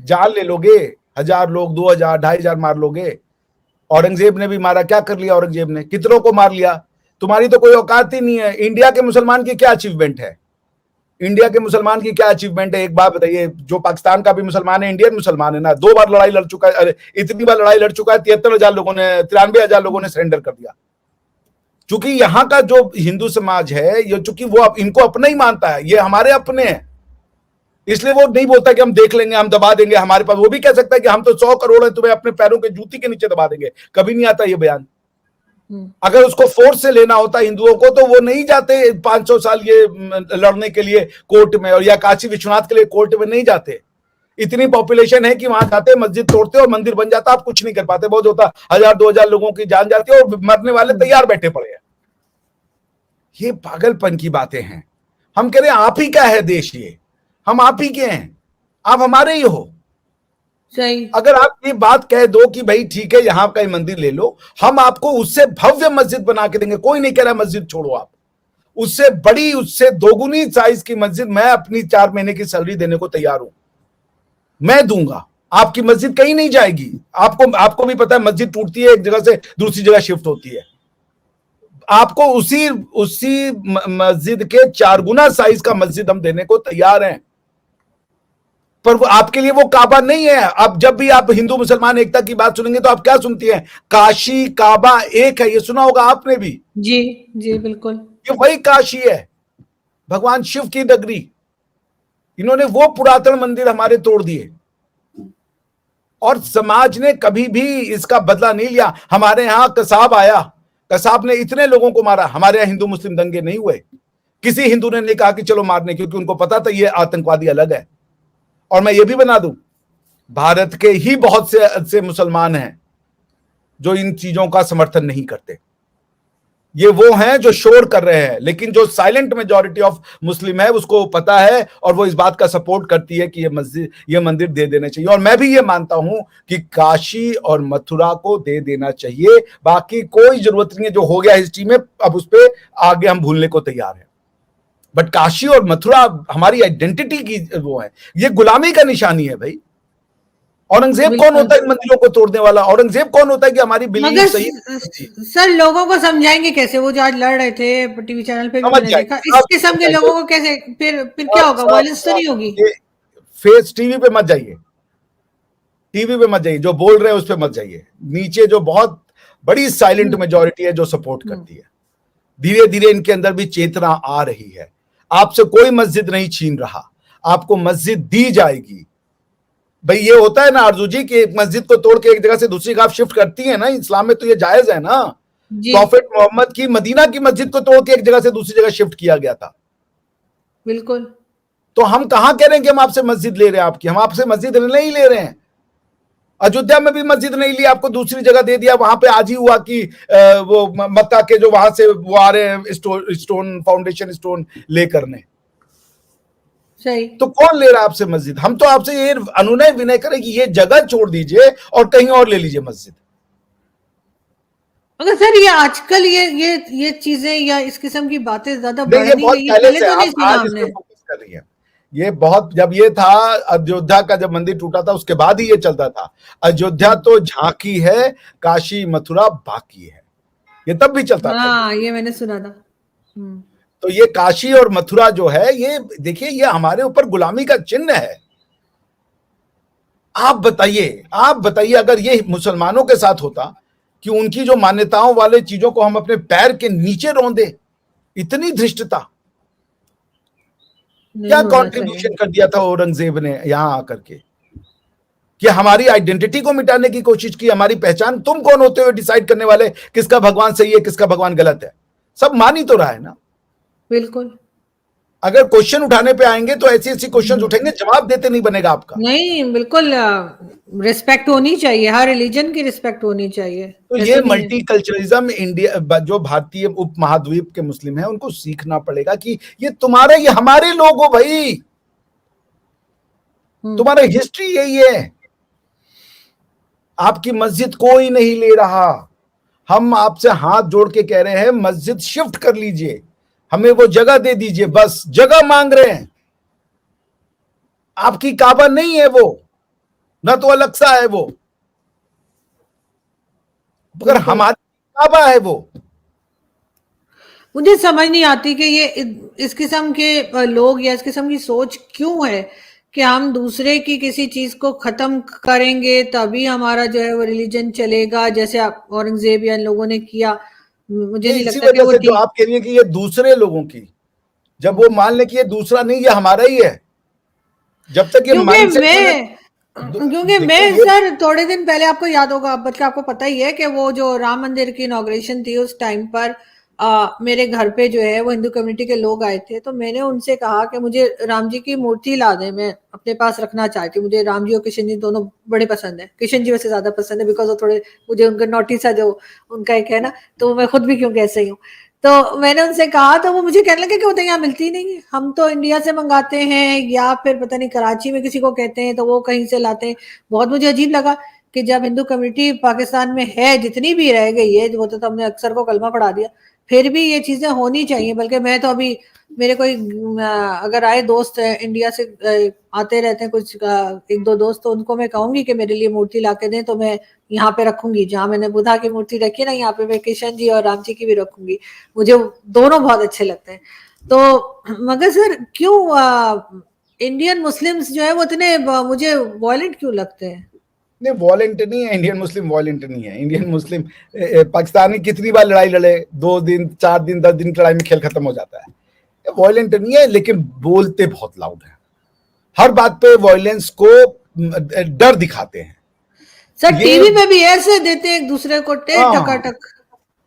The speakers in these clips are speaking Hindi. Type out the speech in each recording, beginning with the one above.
जान ले लोगे, 1000 लोग, 2000, 2500 मार लोगे। औरंगजेब ने भी मारा, क्या कर लिया औरंगजेब ने, कितनों को मार लिया। तुम्हारी तो कोई औकात ही नहीं है। इंडिया के मुसलमान की क्या अचीवमेंट है, इंडिया के मुसलमान की क्या अचीवमेंट है, एक बात बताइए। जो पाकिस्तान का भी मुसलमान है, इंडियन मुसलमान है ना, 2 बार लड़ाई लड़ चुका है, अरे इतनी बार लड़ाई लड़ चुका है, 73,000 लोगों ने, 93,000 लोगों ने सरेंडर कर दिया। चूंकि यहाँ का जो हिंदू समाज है, ये चूंकि वो इनको अपना ही मानता है, ये हमारे अपने हैं, इसलिए वो नहीं बोलता कि हम देख लेंगे, हम दबा देंगे हमारे पास। वो भी कह सकता है कि हम तो 100 करोड़ है, तुम्हें अपने पैरों के जूती के नीचे दबा देंगे। कभी नहीं आता ये बयान। अगर उसको फोर्स से लेना होता हिंदुओं को, तो वो नहीं जाते 500 साल ये लड़ने के लिए कोर्ट में, और या काशी विश्वनाथ के लिए कोर्ट में नहीं जाते। इतनी पॉपुलेशन है कि वहां जाते, मस्जिद तोड़ते और मंदिर बन जाता, आप कुछ नहीं कर पाते। बहुत होता 1000-2000 लोगों की जान जाती है और मरने वाले तैयार बैठे पड़े हैं। ये पागलपन की बातें हैं। हम कह रहे हैं आप ही का है देश, ये हम आप ही के हैं, आप हमारे ही हो। सही। अगर आप ये बात कह दो कि भाई ठीक है यहां का ही मंदिर ले लो, हम आपको उससे भव्य मस्जिद बना के देंगे। कोई नहीं कह रहा मस्जिद छोड़ो, आप उससे बड़ी, उससे दोगुनी साइज की मस्जिद मैं अपनी 4 महीने की सैलरी देने को तैयार हूं, मैं दूंगा। आपकी मस्जिद कहीं नहीं जाएगी। आपको भी पता है मस्जिद टूटती है, एक जगह से दूसरी जगह शिफ्ट होती है। आपको उसी उसी मस्जिद के 4 गुना साइज का मस्जिद हम देने को तैयार हैं, पर वो आपके लिए वो काबा नहीं है। अब जब भी आप हिंदू मुसलमान एकता की बात सुनेंगे तो आप क्या सुनती हैं, काशी काबा एक है, ये सुना होगा आपने भी। जी जी बिल्कुल, ये वही काशी है, भगवान शिव की नगरी। इन्होंने वो पुरातन मंदिर हमारे तोड़ दिए, और समाज ने कभी भी इसका बदला नहीं लिया। हमारे यहां कसाब आया, कसाब ने इतने लोगों को मारा, हमारे यहां हिंदू मुस्लिम दंगे नहीं हुए। किसी हिंदू ने नहीं कहा कि चलो मारने, क्योंकि उनको पता था ये आतंकवादी अलग है। और मैं ये भी बना दूं, भारत के ही बहुत से मुसलमान हैं जो इन चीजों का समर्थन नहीं करते। ये वो हैं जो शोर कर रहे हैं, लेकिन जो साइलेंट मेजॉरिटी ऑफ मुस्लिम है उसको पता है, और वो इस बात का सपोर्ट करती है कि ये मंदिर दे देने चाहिए। और मैं भी ये मानता हूं कि काशी और मथुरा को दे देना चाहिए। बाकी कोई जरूरत नहीं है, जो हो गया हिस्ट्री में, अब उस पर आगे हम भूलने को तैयार हैं। बट काशी और मथुरा हमारी आइडेंटिटी की वो है, ये गुलामी का निशानी है भाई। औरंगजेब कौन होता है इन मंदिरों को तोड़ने वाला? औरंगजेब कौन होता है कि हमारी बिलीफ मगर सही? सर लोगों को समझाएंगे कैसे? वो जो आज लड़ रहे थे टीवी चैनल पे भी समझ मैंने जाएंगे, देखा, इस किस्म के लोगों को कैसे, फिर क्या होगा? वायलेंस तो नहीं होगी? ये फेस टीवी पे मत जाइए, टीवी पे मत जाइए, जो बोल रहे हैं उस पे मत जाइए। नीचे जो बहुत बड़ी साइलेंट मेजॉरिटी है जो सपोर्ट करती है, धीरे धीरे इनके अंदर भी चेतना आ रही है। आपसे कोई मस्जिद नहीं छीन रहा, आपको मस्जिद दी जाएगी। भाई ये होता है ना आरजू जी कि एक मस्जिद को तोड़ के एक जगह से दूसरी जगह आप शिफ्ट करती है ना, इस्लाम में तो ये जायज है ना। प्रॉफेट मोहम्मद की मदीना की मस्जिद को तोड़ के एक जगह से दूसरी जगह शिफ्ट किया गया था। बिल्कुल। तो हम कहां कह रहे हैं कि हम आपसे मस्जिद ले रहे हैं आपकी, हम आपसे मस्जिद नहीं ले रहे हैं। अयोध्या में भी मस्जिद नहीं ली, आपको दूसरी जगह दे दिया। वहां पे आज ही हुआ कि वो मक्का के जो वहां से वो आ रहे हैं स्टोन फाउंडेशन स्टोन लेकर ने, सही। तो कौन ले रहा है आपसे मस्जिद? हम तो आपसे ये अनुनय विनय करें कि ये जगह छोड़ दीजिए और कहीं और ले लीजिए मस्जिद। मगर सर ये आजकल ये चीजें या इस किस्म की बातें ज्यादा बढ़ ये नहीं बहुत गई है, पहले पहले से तो नहीं आप सुना आज इस हमने। पे फोकस कर रही है। ये बहुत, जब ये था अयोध्या का, जब मंदिर टूटा था उसके बाद ही ये चलता था। अयोध्या तो झांकी है, काशी मथुरा बाकी है, ये तब भी चलता था। हाँ ये मैंने सुना था। तो ये काशी और मथुरा जो है, ये देखिए ये हमारे ऊपर गुलामी का चिन्ह है। आप बताइए अगर ये मुसलमानों के साथ होता कि उनकी जो मान्यताओं वाले चीजों को हम अपने पैर के नीचे रौंदे, इतनी धृष्टता। क्या कंट्रीब्यूशन कर दिया था औरंगजेब ने यहां आकर के, कि हमारी आइडेंटिटी को मिटाने की कोशिश की, हमारी पहचान। तुम कौन होते हो डिसाइड करने वाले किसका भगवान सही है किसका भगवान गलत है? सब मान ही तो रहा है ना। बिल्कुल। अगर क्वेश्चन उठाने पे आएंगे तो ऐसी ऐसी क्वेश्चन उठेंगे, जवाब देते नहीं बनेगा आपका। नहीं बिल्कुल, रिस्पेक्ट होनी चाहिए, हर रिलीजन की रिस्पेक्ट होनी चाहिए। तो ये मल्टीकल्चरलिज्म इंडिया, जो भारतीय उपमहाद्वीप के मुस्लिम हैं, उनको सीखना पड़ेगा कि ये तुम्हारे, ये हमारे लोग हो भाई, तुम्हारा हिस्ट्री यही है। आपकी मस्जिद कोई नहीं ले रहा, हम आपसे हाथ जोड़ के कह रहे हैं मस्जिद शिफ्ट कर लीजिए, हमें वो जगह दे दीजिए, बस जगह मांग रहे हैं। आपकी काबा नहीं है वो, ना तो अलग सा है वो, मगर बिल्कुल। हमारी काबा है वो। मुझे समझ नहीं आती कि ये इस किस्म के लोग या इस किस्म की सोच क्यों है कि हम दूसरे की किसी चीज को खत्म करेंगे तभी हमारा जो है वो रिलीजन चलेगा, जैसे आप औरंगजेब या इन लोगों ने किया। मुझे ये नहीं इसी लगता कि वजह वो से जो ठीक। आप कह रही हैं कि ये दूसरे लोगों की, जब वो मान ले कि ये दूसरा नहीं, ये हमारा ही है, जब तक ये क्योंकि माइंडसेट मैंने मैं देखिए ये सर थोड़े दिन पहले, आपको याद होगा, बल्कि आपको पता ही है कि वो जो राम मंदिर की इनॉग्रेशन थी उस टाइम पर मेरे घर पे जो है वो हिंदू कम्युनिटी के लोग आए थे, तो मैंने उनसे कहा कि मुझे राम जी की मूर्ति ला दें, मैं अपने पास रखना चाहती हूँ। मुझे राम जी और किशन जी दोनों बड़े पसंद है, किशन जी वैसे ज्यादा पसंद है बिकॉज वो थोड़े, मुझे उनका नोटी सा जो उनका एक है ना, तो मैं खुद भी क्यों कैसे ही हूँ। तो मैंने उनसे कहा, तो वो मुझे कहने लगे कि वो तो यहाँ मिलती नहीं है, हम तो इंडिया से मंगाते हैं या फिर पता नहीं कराची में किसी को कहते हैं तो वो कहीं से लाते हैं। बहुत मुझे अजीब लगा कि जब हिंदू कम्युनिटी पाकिस्तान में है, जितनी भी रह गई है, वो तो हमने अक्सर को कलमा पढ़ा दिया, फिर भी ये चीजें होनी चाहिए। बल्कि मैं तो अभी, मेरे कोई अगर आए दोस्त इंडिया से, आते रहते हैं कुछ एक दो दोस्त, तो उनको मैं कहूंगी कि मेरे लिए मूर्ति ला के दें, तो मैं यहाँ पे रखूंगी, जहाँ मैंने बुद्धा की मूर्ति रखी ना, यहाँ पे मैं किशन जी और राम जी की भी रखूंगी। मुझे दोनों बहुत अच्छे लगते हैं। तो मगर सर क्यों इंडियन मुस्लिम्स जो है वो इतने मुझे वायलेंट क्यों लगते हैं? नहीं, वॉलेंट नहीं है इंडियन मुस्लिम, वॉलेंट नहीं है इंडियन मुस्लिम। पाकिस्तानी कितनी बार लड़ाई लड़े, 2 दिन 4 दिन 10 दिन की लड़ाई में खेल खत्म हो जाता है। वॉयलेंट नहीं है, लेकिन बोलते बहुत लाउड है, हर बात पे वॉयलेंस को डर दिखाते हैं सर ये। टीवी में भी ऐसे देते हैं एक दूसरे को हाँ, टकाटक।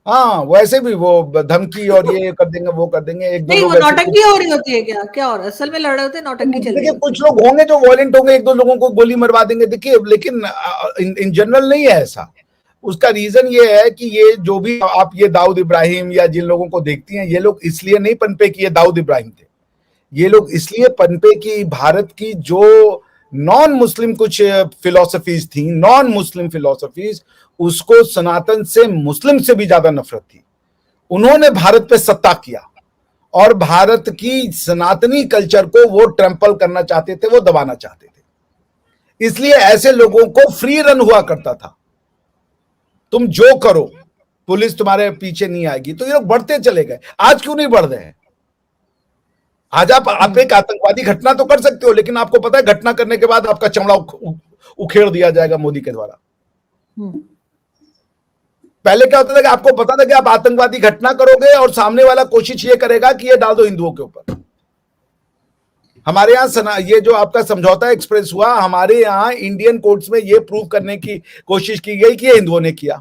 हाँ, वैसे भी वो धमकी और ये कर देंगे वो कर देंगे, एक दो नहीं, वो लोग ऐसे नौटंकी हो रही होती है क्या, क्या हो रहा है असल में? लड़ रहे होते हैं, नौटंकी चल रही देखिए, होती कुछ है। लोग होंगे जो वॉयलेंट होंगे, एक दो लोगों को गोली मरवा देंगे, देखिए, लेकिन इन जनरल नहीं है ऐसा। उसका रीजन ये है कि ये जो भी आप ये दाऊद इब्राहिम या जिन लोगों को देखती हैं, ये लोग इसलिए नहीं पनपे कि ये दाऊद इब्राहिम थे, ये लोग इसलिए पनपे कि भारत की जो नॉन मुस्लिम कुछ फिलोसफीज थी, नॉन मुस्लिम फिलोसफीज, उसको सनातन से, मुस्लिम से भी ज्यादा नफरत थी। उन्होंने भारत पे सत्ता किया और भारत की सनातनी कल्चर को वो ट्रम्पल करना चाहते थे, वो दबाना चाहते थे। इसलिए ऐसे लोगों को फ्री रन हुआ करता था, तुम जो करो पुलिस तुम्हारे पीछे नहीं आएगी। तो ये लोग बढ़ते चले गए। आज क्यों नहीं बढ़ रहे हैं? आज आप एक आतंकवादी घटना तो कर सकते हो, लेकिन आपको पता है घटना करने के बाद आपका चमड़ा उखेड़ दिया जाएगा मोदी के द्वारा। पहले क्या होता था कि आपको पता था कि आप आतंकवादी घटना करोगे और सामने वाला कोशिश ये करेगा कि ये डाल दो हिंदुओं के ऊपर। हमारे यहाँ ये जो आपका समझौता एक्सप्रेस हुआ, हमारे यहाँ इंडियन कोर्ट्स में ये प्रूव करने की कोशिश की गई कि ये हिंदुओं ने किया।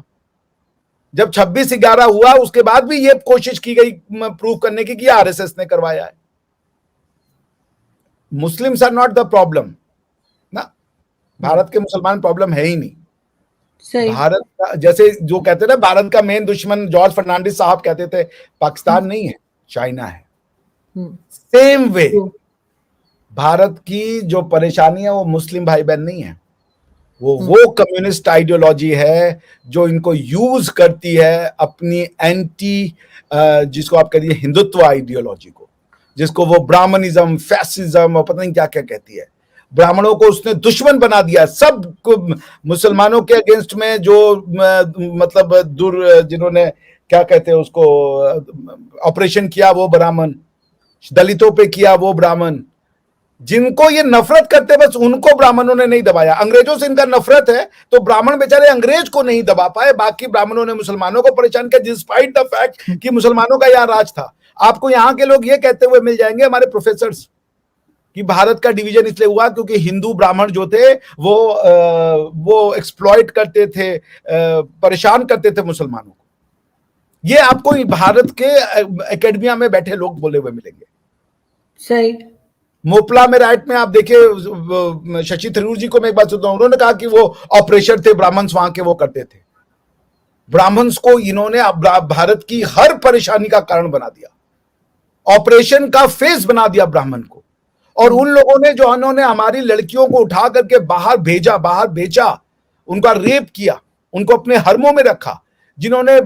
जब 26/11 हुआ, उसके बाद भी ये कोशिश की गई प्रूव करने की कि आरएसएस ने करवाया है। Muslims are not the problem ना, भारत के मुसलमान प्रॉब्लम है ही नहीं। सही। भारत का, जैसे जो कहते हैं ना, भारत का मेन दुश्मन जॉर्ज फर्नांडिस साहब कहते थे, पाकिस्तान नहीं है, चाइना है। सेम वे भारत की जो परेशानी है वो मुस्लिम भाई बहन नहीं है, वो कम्युनिस्ट आइडियोलॉजी है जो इनको यूज करती है अपनी एंटी, जिसको आप कहिए हिंदुत्व आइडियोलॉजी को, जिसको वो ब्राह्मणिज्म, फैसिज्म और पता नहीं क्या क्या कहती है। ब्राह्मणों को उसने दुश्मन बना दिया, सब मुसलमानों के अगेंस्ट में जो मतलब जिन्होंने क्या कहते हैं उसको ऑपरेशन किया वो ब्राह्मण, दलितों पे किया वो ब्राह्मण, जिनको ये नफरत करते बस उनको ब्राह्मणों ने नहीं दबाया। अंग्रेजों से इनका नफरत है तो ब्राह्मण बेचारे अंग्रेज को नहीं दबा पाए, बाकी ब्राह्मणों ने मुसलमानों को परेशान किया, डिस्पाइट द फैक्ट कि मुसलमानों का यहां राज था। आपको यहां के लोग ये कहते हुए मिल जाएंगे, हमारे प्रोफेसर्स, कि भारत का डिवीजन इसलिए हुआ क्योंकि हिंदू ब्राह्मण जो थे वो एक्सप्लॉइट करते थे, परेशान करते थे मुसलमानों को। ये आपको भारत के एकेडमिया में बैठे लोग बोले हुए मिलेंगे। सही। मोपला में राइट में आप देखिए, शशि थरूर जी को मैं एक बात सुनता हूं, उन्होंने कहा कि वो ऑपरेशन थे ब्राह्मण्स वहां के, वो करते थे। ब्राह्मण्स को इन्होंने भारत की हर परेशानी का कारण बना दिया, ऑपरेशन का फेस बना दिया ब्राह्मण को। और उन लोगों ने जो उन्होंने हमारी लड़कियों को उठा करके बाहर भेजा, बाहर बेचा, उनका रेप किया, उनको अपने हरमों में रखा, जिन्होंने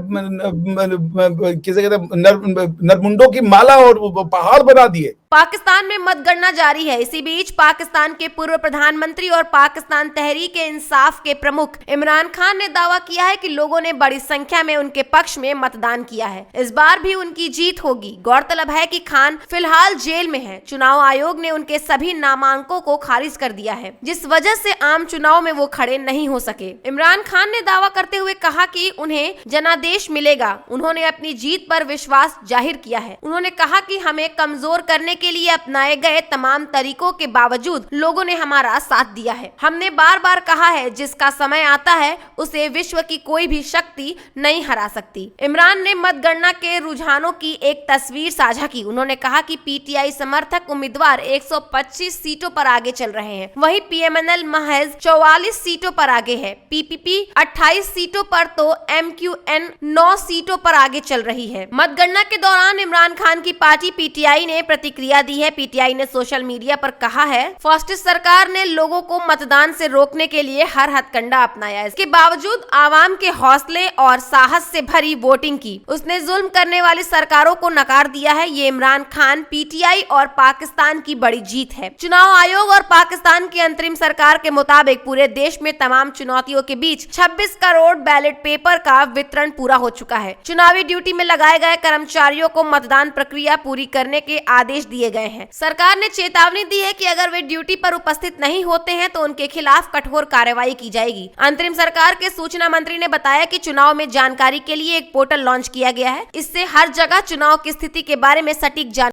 किसी कहते नरमुंडों की माला और पहाड़ बना दिए, पाकिस्तान में मतगणना जारी है। इसी बीच पाकिस्तान के पूर्व प्रधानमंत्री और पाकिस्तान तहरीक इंसाफ के प्रमुख इमरान खान ने दावा किया है कि लोगों ने बड़ी संख्या में उनके पक्ष में मतदान किया है। इस बार भी उनकी जीत होगी। गौरतलब है कि खान फिलहाल जेल में है। चुनाव आयोग ने उनके सभी नामांकों को खारिज कर दिया है, जिस वजह से आम चुनाव में वो खड़े नहीं हो सके। इमरान खान ने दावा करते हुए कहा कि उन्हें जनादेश मिलेगा। उन्होंने अपनी जीत पर विश्वास जाहिर किया है। उन्होंने कहा कि हमें कमजोर करने के लिए अपनाए गए तमाम तरीकों के बावजूद लोगों ने हमारा साथ दिया है। हमने बार बार कहा है, जिसका समय आता है उसे विश्व की कोई भी शक्ति नहीं हरा सकती। इमरान ने मतगणना के रुझानों की एक तस्वीर साझा की। उन्होंने कहा कि पीटीआई समर्थक उम्मीदवार 125 सीटों पर आगे चल रहे हैं, वहीं पीएमएनएल महज 44 सीटों पर आगे है। पीपीपी 28 सीटों पर तो एमक्यूएन 9 सीटों पर आगे चल रही है। मतगणना के दौरान इमरान खान की पार्टी पीटीआई ने प्रतिक्रिया दी है। पीटीआई ने सोशल मीडिया पर कहा है, फासिस्ट सरकार ने लोगों को मतदान से रोकने के लिए हर हथकंडा अपनाया। इसके बावजूद आवाम के हौसले और साहस से भरी वोटिंग की। उसने जुल्म करने वाली सरकारों को नकार दिया है। ये इमरान खान, पीटीआई और पाकिस्तान की बड़ी जीत है। चुनाव आयोग और पाकिस्तान की अंतरिम सरकार के मुताबिक पूरे देश में तमाम चुनौतियों के बीच 26 करोड़ बैलेट पेपर का वितरण पूरा हो चुका है। चुनावी ड्यूटी में लगाए गए कर्मचारियों को मतदान प्रक्रिया पूरी करने के आदेश दिए गए हैं। सरकार ने चेतावनी दी है कि अगर वे ड्यूटी पर उपस्थित नहीं होते हैं तो उनके खिलाफ कठोर कार्रवाई की जाएगी। अंतरिम सरकार के सूचना मंत्री ने बताया कि चुनाव में जानकारी के लिए एक पोर्टल लॉन्च किया गया है। इससे हर जगह चुनाव की स्थिति के बारे में सटीक जानकारी